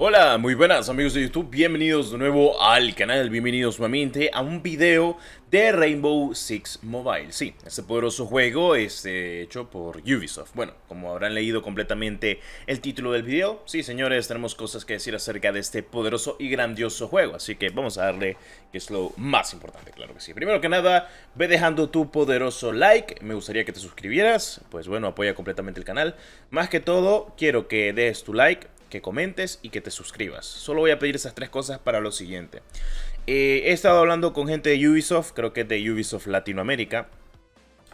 Hola, muy buenas amigos de YouTube, bienvenidos de nuevo al canal, bienvenidos nuevamente a un video de Rainbow Six Mobile. Sí, este poderoso juego es hecho por Ubisoft. Bueno, como habrán leído completamente el título del video, sí señores, tenemos cosas que decir acerca de este poderoso y grandioso juego. Así que vamos a darle, que es lo más importante, claro que sí. Primero que nada, ve dejando tu poderoso like, me gustaría que te suscribieras, pues bueno, apoya completamente el canal. Más que todo, quiero que des tu like, que comentes y que te suscribas. Solo voy a pedir esas tres cosas para lo siguiente. He estado hablando con gente de Ubisoft, creo que es de Ubisoft Latinoamérica,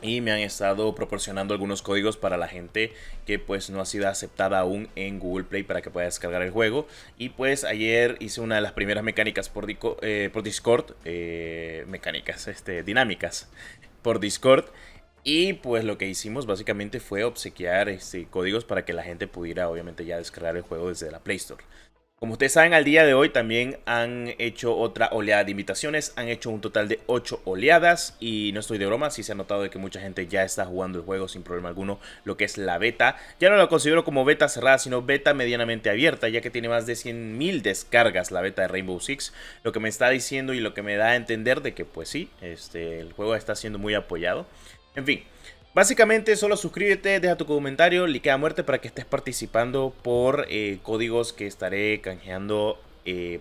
y me han estado proporcionando algunos códigos para la gente que pues no ha sido aceptada aún en Google Play para que pueda descargar el juego. Y pues ayer hice una de las primeras mecánicas por Discord, dinámicas por Discord. Y pues lo que hicimos básicamente fue obsequiar códigos para que la gente pudiera obviamente ya descargar el juego desde la Play Store. Como ustedes saben, al día de hoy también han hecho otra oleada de invitaciones. Han hecho un total de 8 oleadas. Y no estoy de broma, sí se ha notado de que mucha gente ya está jugando el juego sin problema alguno. Lo que es la beta. Ya no la considero como beta cerrada, sino beta medianamente abierta, ya que tiene más de 100.000 descargas la beta de Rainbow Six. Lo que me está diciendo y lo que me da a entender de que pues sí, el juego está siendo muy apoyado. En fin, básicamente solo suscríbete, deja tu comentario, likea a muerte para que estés participando por códigos que estaré canjeando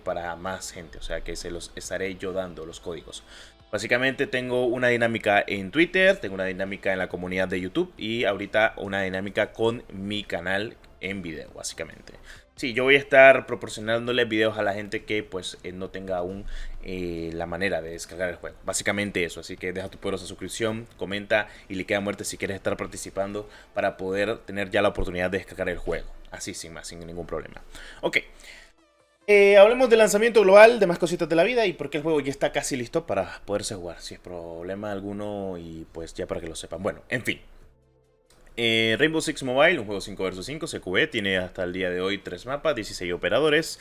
para más gente. O sea que se los estaré yo dando los códigos. Básicamente tengo una dinámica en Twitter, tengo una dinámica en la comunidad de YouTube y ahorita una dinámica con mi canal en video, básicamente. Sí, yo voy a estar proporcionándole videos a la gente que pues no tenga aún la manera de descargar el juego. Básicamente eso, así que deja tu poderosa suscripción, comenta y likea a muerte si quieres estar participando para poder tener ya la oportunidad de descargar el juego. Así sin más, sin ningún problema. Ok. Hablemos del lanzamiento global, de más cositas de la vida y porque el juego ya está casi listo para poderse jugar. Si es problema alguno y pues ya para que lo sepan. Bueno, en fin. Rainbow Six Mobile, un juego 5 vs 5, CQB, tiene hasta el día de hoy 3 mapas, 16 operadores.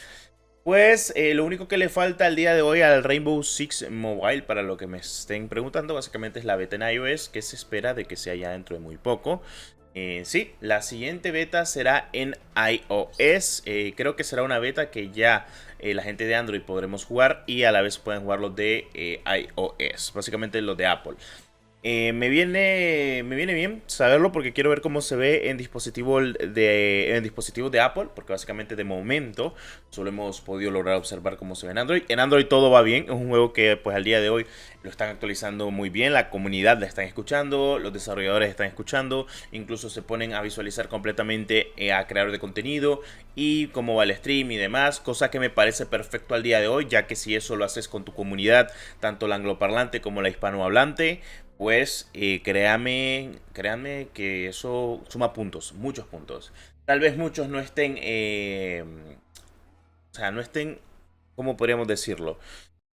Pues lo único que le falta al día de hoy al Rainbow Six Mobile, para lo que me estén preguntando, básicamente es la beta en iOS, que se espera de que sea ya dentro de muy poco. Sí, la siguiente beta será en iOS. Creo que será una beta que ya la gente de Android podremos jugar y a la vez pueden jugar los de iOS, básicamente los de Apple. Me viene bien saberlo porque quiero ver cómo se ve en dispositivos de Apple, porque básicamente de momento solo hemos podido lograr observar cómo se ve en Android. En Android todo va bien, es un juego que pues al día de hoy lo están actualizando muy bien, la comunidad la están escuchando, los desarrolladores están escuchando, incluso se ponen a visualizar completamente a creador de contenido y cómo va el stream y demás, cosa que me parece perfecto al día de hoy, ya que si eso lo haces con tu comunidad, tanto la angloparlante como la hispanohablante, pues créanme que eso suma puntos, muchos puntos. Tal vez muchos no estén, o sea, no estén, ¿cómo podríamos decirlo?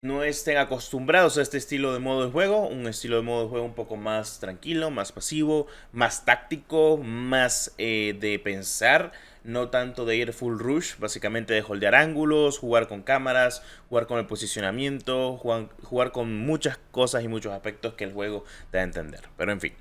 No estén acostumbrados a este estilo de modo de juego, un estilo de modo de juego un poco más tranquilo, más pasivo, más táctico, más de pensar, no tanto de ir full rush, básicamente de holdear ángulos, jugar con cámaras, jugar con el posicionamiento, jugar con muchas cosas y muchos aspectos que el juego te da a entender. Pero en fin.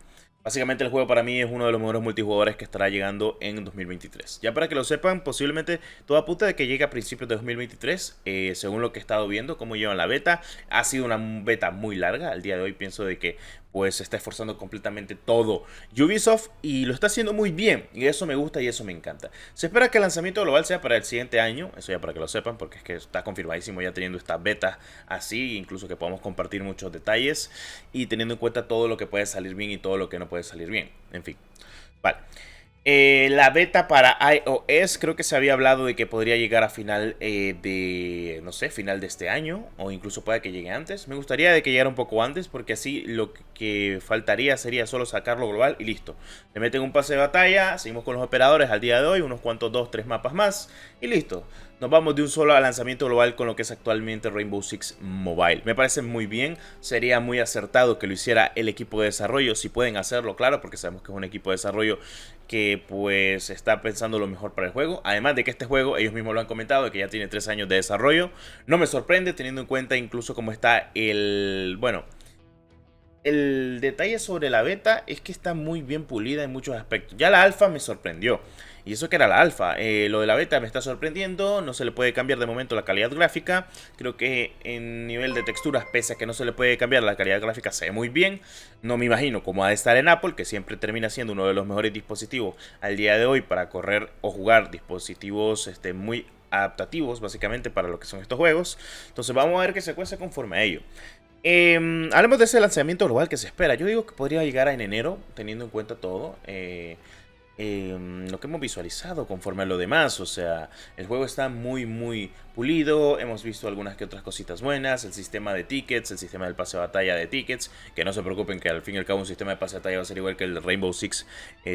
Básicamente el juego para mí es uno de los mejores multijugadores que estará llegando en 2023. Ya para que lo sepan, posiblemente todo apunta de que llegue a principios de 2023. Según lo que he estado viendo, cómo llevan la beta. Ha sido una beta muy larga. Al día de hoy pienso de que pues se está esforzando completamente todo Ubisoft y lo está haciendo muy bien. Y eso me gusta y eso me encanta. Se espera que el lanzamiento global sea para el siguiente año. Eso ya para que lo sepan, porque es que está confirmadísimo ya teniendo esta beta así. Incluso que podamos compartir muchos detalles y teniendo en cuenta todo lo que puede salir bien y todo lo que no puede salir bien. En fin. Vale. La beta para iOS creo que se había hablado de que podría llegar a final no sé, final de este año o incluso puede que llegue antes. Me gustaría de que llegara un poco antes porque así lo que faltaría sería solo sacarlo global y listo. Le meten un pase de batalla, seguimos con los operadores al día de hoy, unos cuantos 2-3 mapas más y listo. Nos vamos de un solo lanzamiento global con lo que es actualmente Rainbow Six Mobile. Me parece muy bien, sería muy acertado que lo hiciera el equipo de desarrollo, si pueden hacerlo, claro, porque sabemos que es un equipo de desarrollo que pues está pensando lo mejor para el juego. Además de que este juego, ellos mismos lo han comentado, de que ya tiene 3 años de desarrollo. No me sorprende teniendo en cuenta incluso cómo está bueno, el detalle sobre la beta es que está muy bien pulida en muchos aspectos. Ya la alfa me sorprendió. Y eso que era la alfa. Lo de la beta me está sorprendiendo. No se le puede cambiar de momento la calidad gráfica. Creo que en nivel de texturas, pese a que no se le puede cambiar la calidad gráfica, se ve muy bien. No me imagino cómo ha de estar en Apple, que siempre termina siendo uno de los mejores dispositivos al día de hoy para correr o jugar dispositivos muy adaptativos, básicamente, para lo que son estos juegos. Entonces vamos a ver qué se cuece conforme a ello. Hablemos de ese lanzamiento global que se espera. Yo digo que podría llegar en enero, teniendo en cuenta todo. Lo que hemos visualizado conforme a lo demás. O sea, el juego está muy pulido. Hemos visto algunas que otras cositas buenas. El sistema de tickets, el sistema del pase de batalla de tickets. Que no se preocupen, que al fin y al cabo un sistema de pase de batalla va a ser igual que el Rainbow Six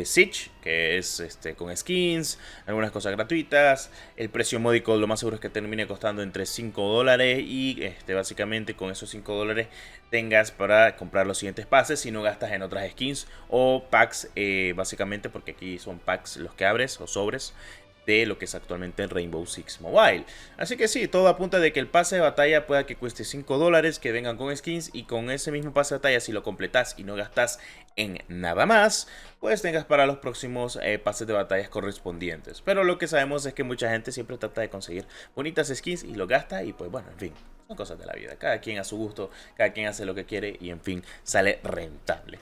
Siege, que es con skins, algunas cosas gratuitas. El precio módico lo más seguro es que termine costando entre $5 y básicamente con esos $5 tengas para comprar los siguientes pases si no gastas en otras skins o packs, básicamente, porque aquí son packs los que abres o sobres de lo que es actualmente el Rainbow Six Mobile. Así que sí, todo apunta de que el pase de batalla pueda que cueste $5, que vengan con skins, y con ese mismo pase de batalla, si lo completas y no gastas en nada más, pues tengas para los próximos pases de batallas correspondientes. Pero lo que sabemos es que mucha gente siempre trata de conseguir bonitas skins y lo gasta, y pues bueno, en fin, son cosas de la vida. Cada quien a su gusto, cada quien hace lo que quiere y en fin, sale rentable.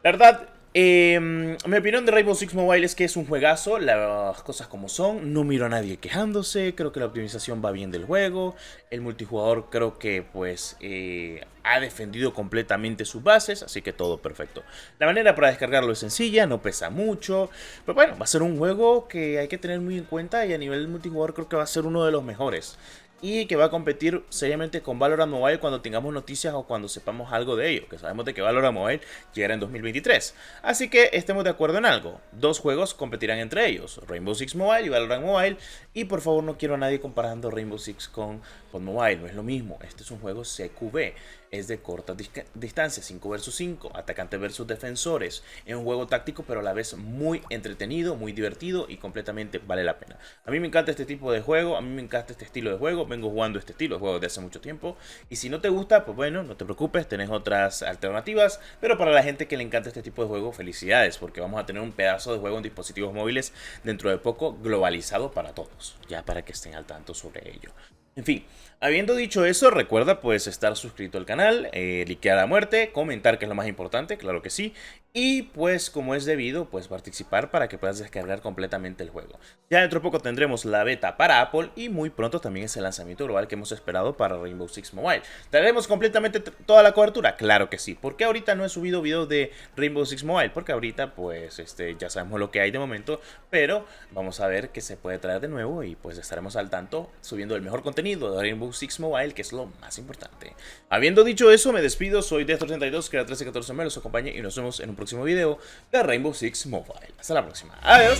La verdad, mi opinión de Rainbow Six Mobile es que es un juegazo, las cosas como son, no miro a nadie quejándose, creo que la optimización va bien del juego, el multijugador creo que pues ha defendido completamente sus bases, así que todo perfecto. La manera para descargarlo es sencilla, no pesa mucho, pero bueno, va a ser un juego que hay que tener muy en cuenta y a nivel multijugador creo que va a ser uno de los mejores. Y que va a competir seriamente con Valorant Mobile cuando tengamos noticias o cuando sepamos algo de ello, que sabemos de que Valorant Mobile llegará en 2023. Así que estemos de acuerdo en algo, dos juegos competirán entre ellos, Rainbow Six Mobile y Valorant Mobile. Y por favor, no quiero a nadie comparando Rainbow Six con Mobile, no es lo mismo. Este es un juego CQB, es de corta distancia, 5 vs 5, atacante versus defensores. Es un juego táctico, pero a la vez muy entretenido, muy divertido y completamente vale la pena. A mí me encanta este tipo de juego, a mí me encanta este estilo de juego, vengo jugando este estilo de juego desde hace mucho tiempo. Y si no te gusta, pues bueno, no te preocupes, tenés otras alternativas. Pero para la gente que le encanta este tipo de juego, felicidades, porque vamos a tener un pedazo de juego en dispositivos móviles dentro de poco, globalizado para todos, ya para que estén al tanto sobre ello. En fin, habiendo dicho eso, recuerda pues estar suscrito al canal, liquear a muerte, comentar, que es lo más importante, claro que sí. Y pues como es debido, pues participar para que puedas descargar completamente el juego. Ya dentro de poco tendremos la beta para Apple y muy pronto también es el lanzamiento global que hemos esperado para Rainbow Six Mobile. ¿Daremos completamente toda la cobertura? Claro que sí. ¿Por qué ahorita no he subido videos de Rainbow Six Mobile? Porque ahorita pues ya sabemos lo que hay de momento, pero vamos a ver qué se puede traer de nuevo y pues estaremos al tanto subiendo el mejor contenido de Rainbow Six Mobile, que es lo más importante. Habiendo dicho eso, me despido, soy Destro32, que era 1314 me los acompañe y nos vemos en un próximo video de Rainbow Six Mobile. Hasta la próxima. Adiós.